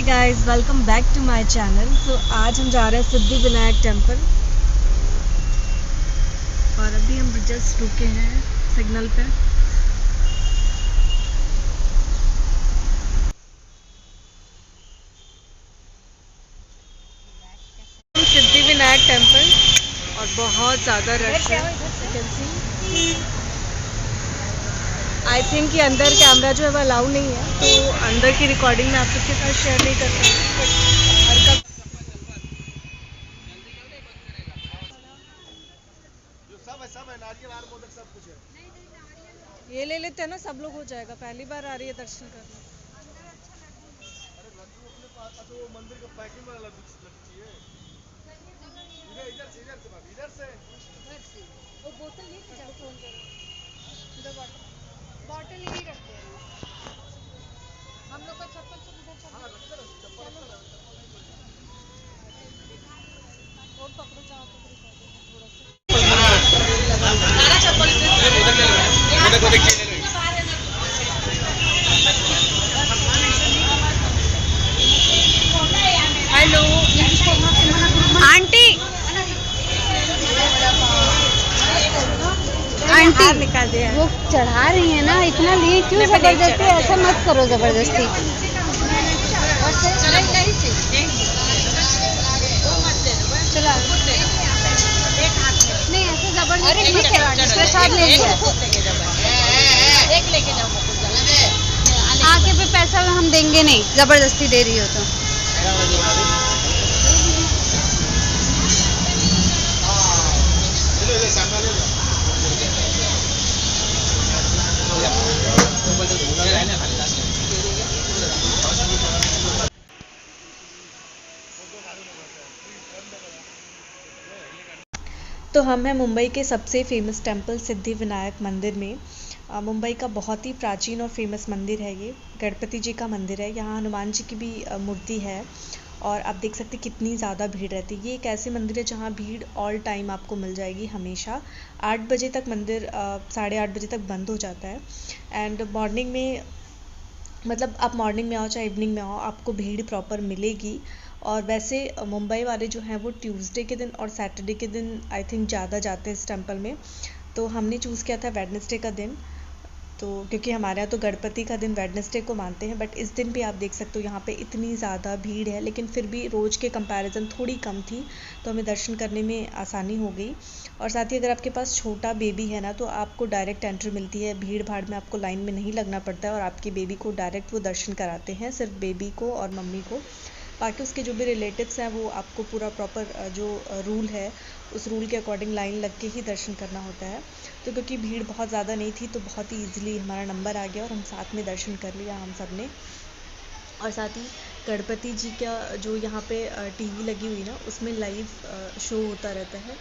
Guys, welcome back to my channel. So आज हम जा रहे हैं सिद्धि विनायक टेम्पल और अभी हम जस्ट रुके हैं सिग्नल पे। सिद्धि विनायक टेम्पल और बहुत ज़्यादा रश है। आई थिंक ये अंदर कैमरा जो है वो अलाउ नहीं है, तो अंदर की रिकॉर्डिंग मैं आप सबके साथ शेयर नहीं कर सकती। सब है नारियल हार मोदक सब कुछ है। ये ले लेते हैं ना, सब लोग हो जाएगा। पहली बार आ रही है दर्शन करने। अरे लड्डू अपने पास तो वो मंदिर का पैकिंग वाला लड्डू चाहिए। इधर से भाभी, इधर से वो बोतल लेके जाओ, फोन करो। दो बॉटल यही रखते हैं हम लोग का। चप्पल सब इधर चलो। हाँ रखते रहो, चप्पल रखते रहो। और पकड़ो चाहो तो थोड़ा सा चप्पल हेलो आंटी, आंटी निकाल दिया। वो चढ़ा रही है ना, इतना लिए क्यों जबरदस्ती? ऐसा मत करो जबरदस्ती। चला नहीं, ऐसे जबरदस्ती प्रसाद ले लिया। आके पे पैसा हम देंगे नहीं, जबरदस्ती दे रही हो तो। तो हम हैं मुंबई के सबसे फेमस टेम्पल सिद्धि विनायक मंदिर में। मुंबई का बहुत ही प्राचीन और फेमस मंदिर है ये। गणपति जी का मंदिर है। यहाँ हनुमान जी की भी मूर्ति है और आप देख सकते हैं कितनी ज़्यादा भीड़ रहती है। ये एक ऐसे मंदिर है जहाँ भीड़ ऑल टाइम आपको मिल जाएगी हमेशा। 8 बजे तक मंदिर 8:30 बजे तक बंद हो जाता है। एंड मॉर्निंग में, मतलब आप मॉर्निंग में आओ चाहे इवनिंग में आओ, आपको भीड़ प्रॉपर मिलेगी। और वैसे मुंबई वाले जो हैं वो ट्यूसडे के दिन और सैटरडे के दिन आई थिंक ज़्यादा जाते हैं इस टेम्पल में। तो हमने चूज़ किया था वेडनेसडे का दिन, तो क्योंकि हमारे यहाँ तो गणपति का दिन वेडनेसडे को मानते हैं। बट इस दिन भी आप देख सकते हो यहाँ पे इतनी ज़्यादा भीड़ है, लेकिन फिर भी रोज़ के कंपैरिजन थोड़ी कम थी, तो हमें दर्शन करने में आसानी हो गई। और साथ ही अगर आपके पास छोटा बेबी है ना, तो आपको डायरेक्ट एंट्री मिलती है। भीड़ भाड़ में आपको लाइन में नहीं लगना पड़ता है और आपके बेबी को डायरेक्ट वो दर्शन कराते हैं, सिर्फ बेबी को और मम्मी को। बाकी उसके जो भी रिलेटिव्स हैं वो आपको पूरा प्रॉपर जो रूल है उस रूल के अकॉर्डिंग लाइन लग के ही दर्शन करना होता है। तो क्योंकि भीड़ बहुत ज़्यादा नहीं थी तो बहुत ही ईजिली हमारा नंबर आ गया और हम साथ में दर्शन कर लिया हम सब ने। और साथ ही गणपति जी का जो यहाँ पे टीवी लगी हुई ना, उसमें लाइव शो होता रहता है।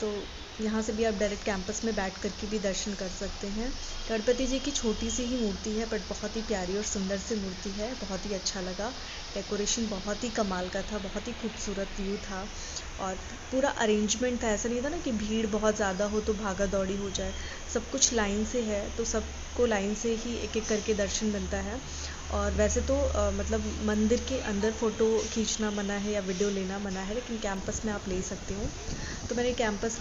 तो यहाँ से भी आप डायरेक्ट कैंपस में बैठ करके भी दर्शन कर सकते हैं। गणपति जी की छोटी सी ही मूर्ति है बट बहुत ही प्यारी और सुंदर सी मूर्ति है। बहुत ही अच्छा लगा। डेकोरेशन बहुत ही कमाल का था, बहुत ही खूबसूरत व्यू था और पूरा अरेंजमेंट था। ऐसा नहीं था ना कि भीड़ बहुत ज़्यादा हो तो भागा दौड़ी हो जाए। सब कुछ लाइन से है, तो सबको लाइन से ही एक एक करके दर्शन मिलता है। और वैसे तो मतलब मंदिर के अंदर फ़ोटो खींचना मना है या वीडियो लेना मना है, लेकिन कैंपस में आप ले सकते हो। तो मैंने कैंपस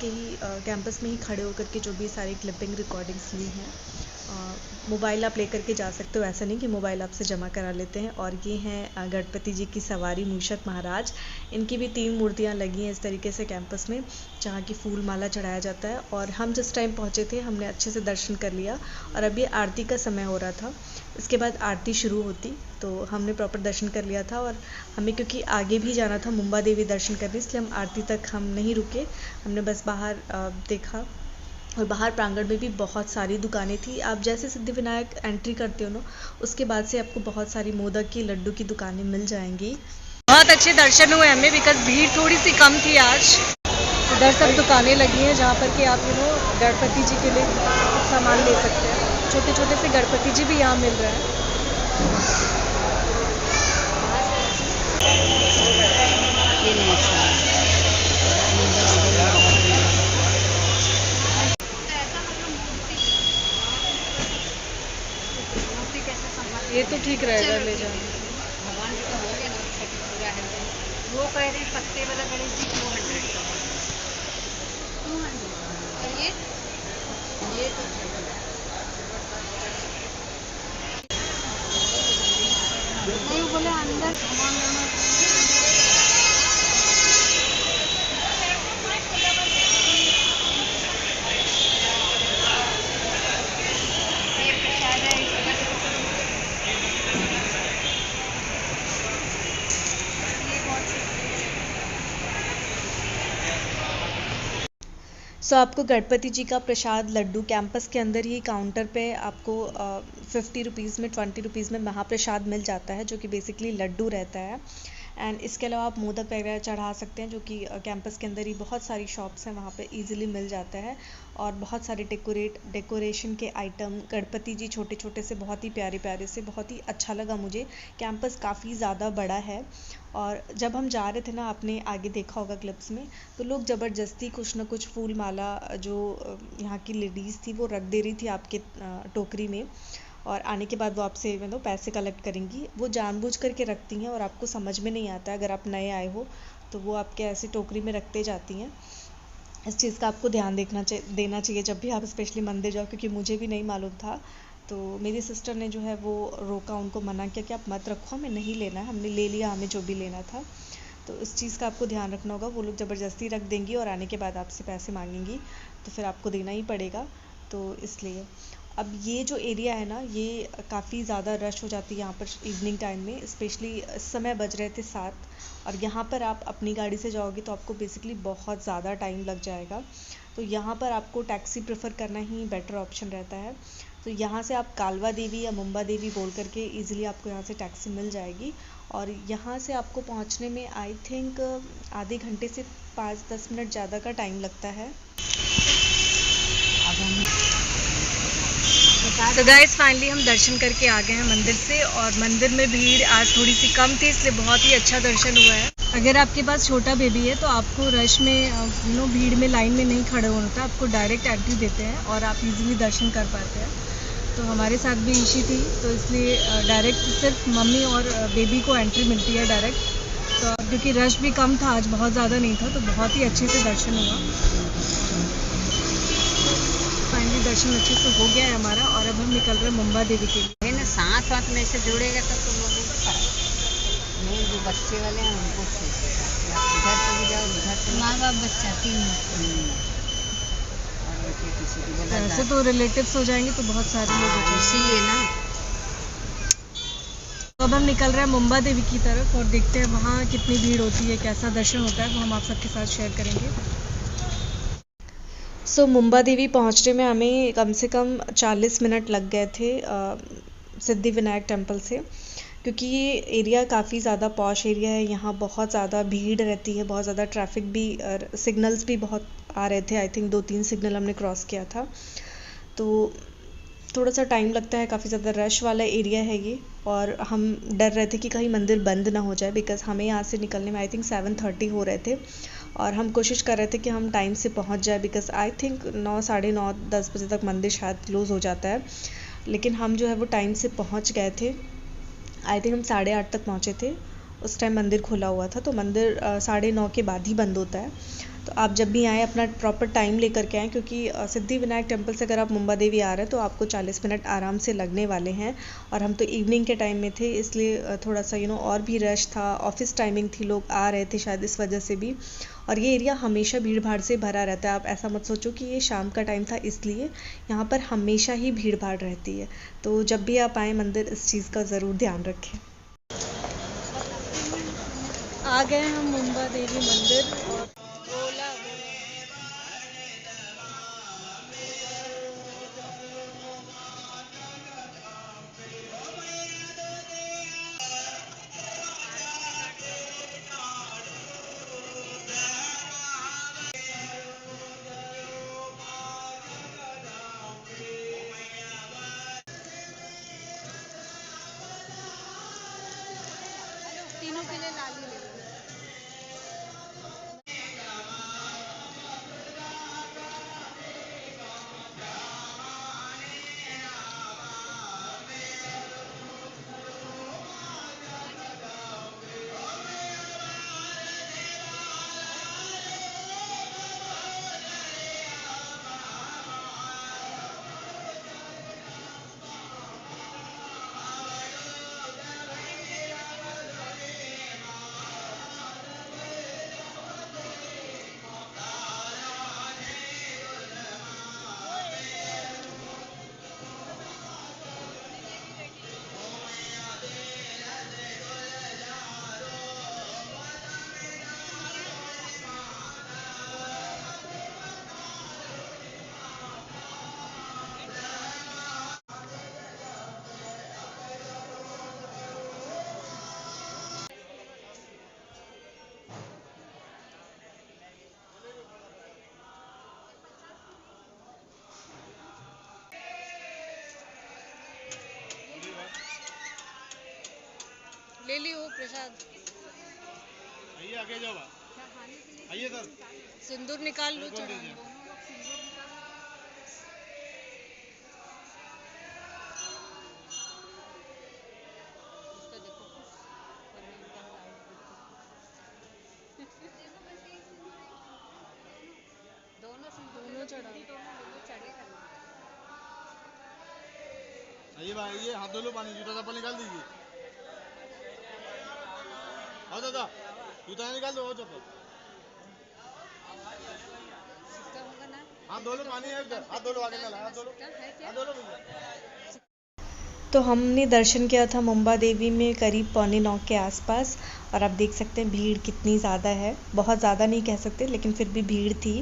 में ही खड़े होकर के जो भी सारी क्लिपिंग रिकॉर्डिंग्स ली हैं। मोबाइल आप लेकर के जा सकते हो, ऐसा नहीं कि मोबाइल आपसे जमा करा लेते हैं। और ये हैं गणपति जी की सवारी मूषक महाराज। इनकी भी 3 मूर्तियाँ लगी हैं इस तरीके से कैंपस में, जहाँ की फूल माला चढ़ाया जाता है। और हम जिस टाइम पहुँचे थे हमने अच्छे से दर्शन कर लिया और अभी आरती का समय हो रहा था। इसके बाद आरती शुरू होती तो हमने प्रॉपर दर्शन कर लिया था। और हमें क्योंकि आगे भी जाना था मुंबा देवी दर्शन करने, इसलिए हम आरती तक हम नहीं रुके। हमने बस बाहर देखा और बाहर प्रांगण में भी बहुत सारी दुकानें थी। आप जैसे सिद्धि विनायक एंट्री करते हो ना, उसके बाद से आपको बहुत सारी मोदक की, लड्डू की दुकानें मिल जाएंगी। बहुत अच्छे दर्शन हुए हमें, बिकॉज भीड़ थोड़ी सी कम थी आज। इधर सब दुकानें लगी हैं जहाँ पर कि आप गणपति जी के लिए सामान ले सकते हैं। छोटे छोटे से गणपति जी भी यहाँ मिल रहे हैं। ये तो ठीक रहेगा ले जाना। कह रहे हैं पत्ते वाला गणेश जी 200 का। 200 और ये तो नहीं बोले अंदर ये प्रसाद है सो आपको गणपति जी का प्रसाद लड्डू कैंपस के अंदर ही काउंटर पे आपको 50 रुपीज़ में 20 रुपीज़ में महाप्रसाद मिल जाता है, जो कि बेसिकली लड्डू रहता है। एंड इसके अलावा आप मोदक वगैरह चढ़ा सकते हैं, जो कि कैंपस के अंदर ही बहुत सारी शॉप्स हैं, वहाँ पे इजीली मिल जाता है। और बहुत सारे डेकोरेशन के आइटम, गणपति जी छोटे छोटे से बहुत ही प्यारे प्यारे से, बहुत ही अच्छा लगा मुझे। कैंपस काफ़ी ज़्यादा बड़ा है और जब हम जा रहे थे ना, आपने आगे देखा होगा क्लिप्स में, तो लोग ज़बरदस्ती कुछ ना कुछ फूल माला जो यहाँ की लेडीज़ थी वो रख दे रही थी आपके टोकरी में, और आने के बाद वो आपसे मतलब पैसे कलेक्ट करेंगी। वो जानबूझ करके रखती हैं और आपको समझ में नहीं आता है, अगर आप नए आए हो तो वो आपके ऐसे टोकरी में रखते जाती हैं। इस चीज़ का आपको ध्यान देना चाहिए जब भी आप स्पेशली मंदिर जाओ, क्योंकि मुझे भी नहीं मालूम था। तो मेरी सिस्टर ने जो है वो रोका, उनको मना किया कि आप मत रखो, हमें नहीं लेना है, हमने ले लिया हमें जो भी लेना था। तो इस चीज़ का आपको ध्यान रखना होगा, वो लोग ज़बरदस्ती रख देंगी और आने के बाद आपसे पैसे मांगेंगी, तो फिर आपको देना ही पड़ेगा। तो इसलिए अब ये जो एरिया है ना, ये काफ़ी ज़्यादा रश हो जाती है यहाँ पर इवनिंग टाइम में, स्पेशली इस समय बज रहे थे 7, और यहाँ पर आप अपनी गाड़ी से जाओगे तो आपको बेसिकली बहुत ज़्यादा टाइम लग जाएगा। तो यहाँ पर आपको टैक्सी प्रेफर करना ही बेटर ऑप्शन रहता है। तो यहाँ से आप कालवा देवी या मुंबा देवी बोल करके ईज़िली आपको यहाँ से टैक्सी मिल जाएगी, और यहाँ से आपको पहुँचने में आई थिंक आधे घंटे से 5-10 मिनट ज़्यादा का टाइम लगता है। तो गाइस फाइनली हम दर्शन करके आ गए हैं मंदिर से, और मंदिर में भीड़ आज थोड़ी सी कम थी, इसलिए बहुत ही अच्छा दर्शन हुआ है। अगर आपके पास छोटा बेबी है तो आपको रश में भीड़ में लाइन में नहीं खड़े होना होता, आपको डायरेक्ट एंट्री देते हैं और आप इजीली दर्शन कर पाते हैं। तो हमारे साथ भी इशी थी, तो इसलिए डायरेक्ट सिर्फ मम्मी और बेबी को एंट्री मिलती है डायरेक्ट। तो क्योंकि रश भी कम था आज, बहुत ज़्यादा नहीं था, तो बहुत ही अच्छे से दर्शन हुआ। फाइनली दर्शन अच्छे से हो गया है हमारा, और अब हम निकल रहे हैं मुंबा देवी के लिए। है ना, साथ साथ में से जुड़ेगा तब तो लोगों को फर्क नहीं, जो बच्चे वाले हैं उनको ठीक है, इधर से भी जाओ उधर से, माँ बाप बच्चा तीन ऐसे तो रिलेटिव्स हो जाएंगे तो बहुत सारे लोग हो जाएंगे, इसीलिए ना। तो अब हम निकल रहे हैं मुंबा देवी की तरफ और देखते हैं वहाँ कितनी भीड़ होती है, कैसा दर्शन होता है, वो हम आप सबके साथ शेयर करेंगे। सो मुंबा देवी पहुँचने में हमें कम से कम 40 मिनट लग गए थे सिद्धि विनायक टेम्पल से, क्योंकि ये एरिया काफ़ी ज़्यादा पॉश एरिया है। यहाँ बहुत ज़्यादा भीड़ रहती है, बहुत ज़्यादा ट्रैफिक भी, सिग्नल्स भी बहुत आ रहे थे। आई थिंक 2-3 सिग्नल हमने क्रॉस किया था, तो थोड़ा सा टाइम लगता है, काफ़ी ज़्यादा रश वाला एरिया है ये। और हम डर रहे थे कि कहीं मंदिर बंद ना हो जाए, बिकॉज़ हमें यहाँ से निकलने में आई थिंक 7:30 हो रहे थे, और हम कोशिश कर रहे थे कि हम टाइम से पहुँच जाए, बिकॉज़ आई थिंक 9, साढ़े 9, 10 बजे तक मंदिर शायद क्लोज़ हो जाता है। लेकिन हम जो है वो टाइम से पहुँच गए थे। आई थिंक हम 8:30 तक पहुँचे थे, उस टाइम मंदिर खुला हुआ था। तो मंदिर 9:30 के बाद ही बंद होता है। तो आप जब भी आएँ अपना प्रॉपर टाइम लेकर के आएँ, क्योंकि सिद्धि विनायक टेम्पल से अगर आप मुंबा देवी आ रहे हैं तो आपको 40 मिनट आराम से लगने वाले हैं। और हम तो इवनिंग के टाइम में थे, इसलिए थोड़ा सा और भी रश था, ऑफिस टाइमिंग थी, लोग आ रहे थे शायद इस वजह से भी। और ये एरिया हमेशा भीड़ भाड़ से भरा रहता है, आप ऐसा मत सोचो कि ये शाम का टाइम था इसलिए, यहाँ पर हमेशा ही भीड़ भाड़ रहती है। तो जब भी आप आएँ मंदिर, इस चीज़ का ज़रूर ध्यान रखें। आ गए हम मुंबा देवी मंदिर, और तीनों के लिए लाल ही लेंगे। ले लियो प्रसाद। आइए आगे जाओ, आइए सर। सिंदूर निकाल लो, खोल चढ़ा दीजिए। लो। इसका देखो, दोनों चढ़ा चढ़ेगा। आइए भाई, ये हाथ धो लो, पानी जूता चप्पल निकाल दीजिए। आओ दादा, जूता निकाल दो, आओ चप्पल। सिक्का होगा ना? हाथ धो लो, पानी है उधर, हाथ धो लो, आगे चला, हाथ धो लो, हाथ धो लो भैया। तो हमने दर्शन किया था मुंबा देवी में करीब 8:45 के आसपास, और आप देख सकते हैं भीड़ कितनी ज़्यादा है। बहुत ज़्यादा नहीं कह सकते, लेकिन फिर भी भीड़ थी।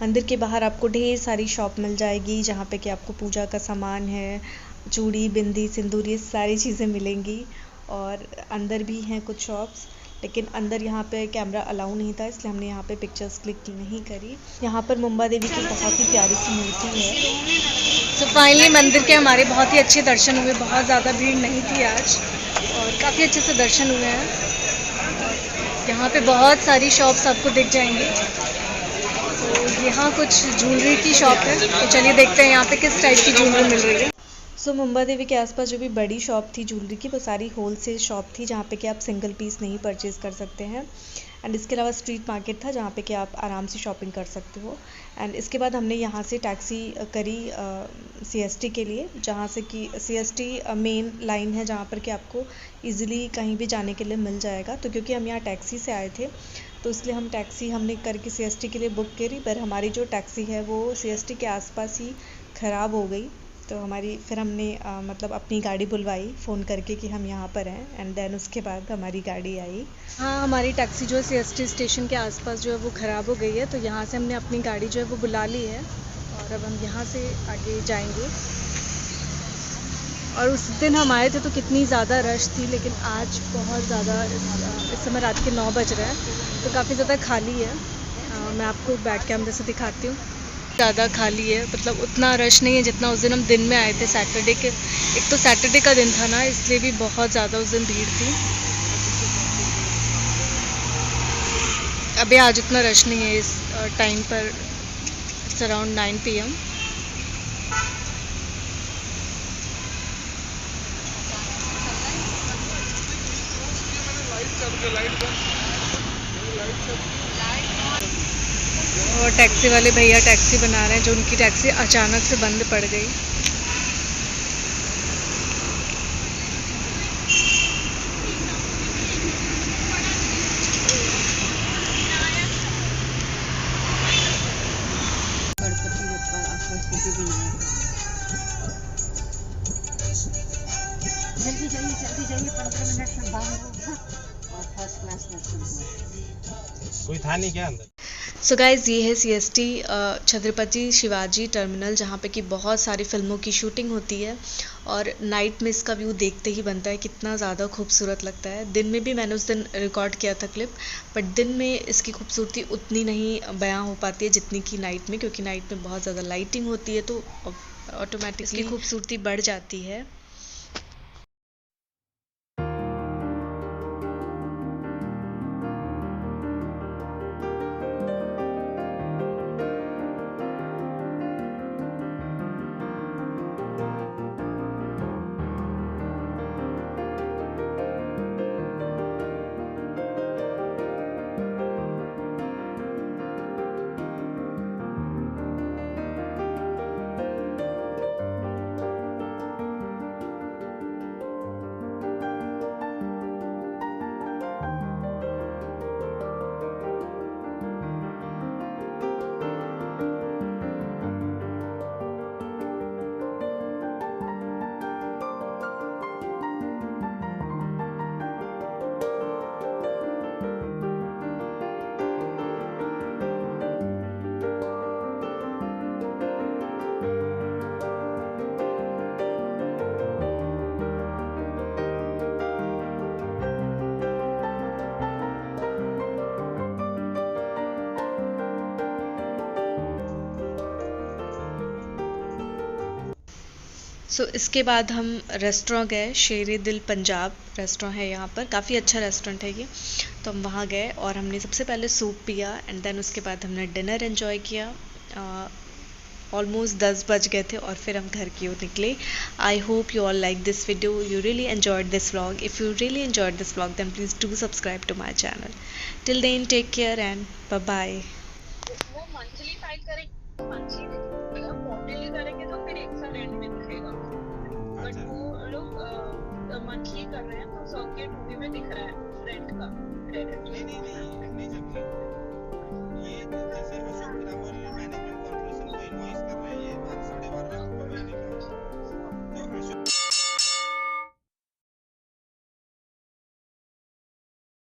मंदिर के बाहर आपको ढेर सारी शॉप मिल जाएगी, जहाँ पे कि आपको पूजा का सामान है, चूड़ी, बिंदी, सिंदूर, ये सारी चीज़ें मिलेंगी। और अंदर भी हैं कुछ शॉप्स, लेकिन अंदर यहाँ पे कैमरा अलाउ नहीं था, इसलिए हमने यहाँ पे पिक्चर्स क्लिक नहीं करी। यहाँ पर मुंबा देवी की बहुत ही प्यारी सी मूर्ति है। तो फाइनली मंदिर के हमारे बहुत ही अच्छे दर्शन हुए, बहुत ज़्यादा भीड़ नहीं थी आज, और काफ़ी अच्छे से दर्शन हुए हैं। यहाँ पे बहुत सारी शॉप्स आपको दिख जाएंगी। तो यहाँ कुछ ज्वेलरी की शॉप है, तो चलिए देखते हैं यहाँ पे किस टाइप की ज्वेलरी मिल रही है। सो मुंबा देवी के आसपास जो भी बड़ी शॉप थी ज्वेलरी की, वो सारी होलसेल शॉप थी, जहाँ पे कि आप सिंगल पीस नहीं परचेज़ कर सकते हैं। एंड इसके अलावा स्ट्रीट मार्केट था, जहाँ पे कि आप आराम से शॉपिंग कर सकते हो। एंड इसके बाद हमने यहाँ से टैक्सी करी CST के लिए, जहाँ से कि CST मेन लाइन है, जहाँ पर कि आपको इजीली कहीं भी जाने के लिए मिल जाएगा। तो क्योंकि हम यहाँ टैक्सी से आए थे, तो इसलिए हम टैक्सी हमने करके CST के लिए बुक करी, पर हमारी जो टैक्सी है वो CST के आसपास ही ख़राब हो गई। तो फिर हमने मतलब अपनी गाड़ी बुलवाई फ़ोन करके कि हम यहाँ पर हैं, एंड देन उसके बाद हमारी गाड़ी आई। हाँ, हमारी टैक्सी जो है CST स्टेशन के आसपास जो है वो ख़राब हो गई है, तो यहाँ से हमने अपनी गाड़ी जो है वो बुला ली है, और अब हम यहाँ से आगे जाएंगे। और उस दिन हम आए थे तो कितनी ज़्यादा रश थी, लेकिन आज बहुत ज़्यादा, इस समय रात के 9 बज रहे हैं, तो काफ़ी ज़्यादा खाली है। मैं आपको बैक कैमरे से दिखाती हूँ। ज़्यादा खाली है, मतलब उतना रश नहीं है जितना उस दिन हम दिन में आए थे, सैटरडे के। एक तो सैटरडे का दिन था ना, इसलिए भी बहुत ज़्यादा उस दिन भीड़ थी। अभी आज उतना रश नहीं है इस टाइम पर, इट्स अराउंड 9 PM। और टैक्सी वाले भैया टैक्सी बना रहे हैं, जो उनकी टैक्सी अचानक से बंद पड़ गई। गणपति बप्पा आपका सिद्धिविनायक। जल्दी जाइए 15 मिनट में बाहर होगा, और फर्स्ट क्लास दर्शन हुआ। कोई था नहीं क्या अंदर? सो गाइज़, ये है CST छत्रपति शिवाजी टर्मिनल, जहाँ पे कि बहुत सारी फिल्मों की शूटिंग होती है, और नाइट में इसका व्यू देखते ही बनता है, कितना ज़्यादा खूबसूरत लगता है। दिन में भी मैंने उस दिन रिकॉर्ड किया था क्लिप, बट दिन में इसकी खूबसूरती उतनी नहीं बयां हो पाती है जितनी कि नाइट में, क्योंकि नाइट में बहुत ज़्यादा लाइटिंग होती है, तो ऑटोमेटिकली खूबसूरती बढ़ जाती है। सो इसके बाद हम रेस्टोरेंट गए, शेर दिल पंजाब रेस्टोरेंट है यहाँ पर, काफ़ी अच्छा रेस्टोरेंट है ये। तो हम वहाँ गए और हमने सबसे पहले सूप पिया एंड देन उसके बाद हमने डिनर एंजॉय किया। ऑलमोस्ट 10 बज गए थे और फिर हम घर की ओर निकले। I hope you all like this video, you really enjoyed this vlog. If you really enjoyed this vlog then please do subscribe to my channel. Till then take care and bye bye. वो monthly file करेंगे, monthly quarterly करेंगे तो फिर एक साल and में दिखेगा, but अच्छा वो लोग मंथली कर रहे हैं तो सर्किट मूवी में दिख रहा है रेंट का डायरेक्टली। नहीं नहीं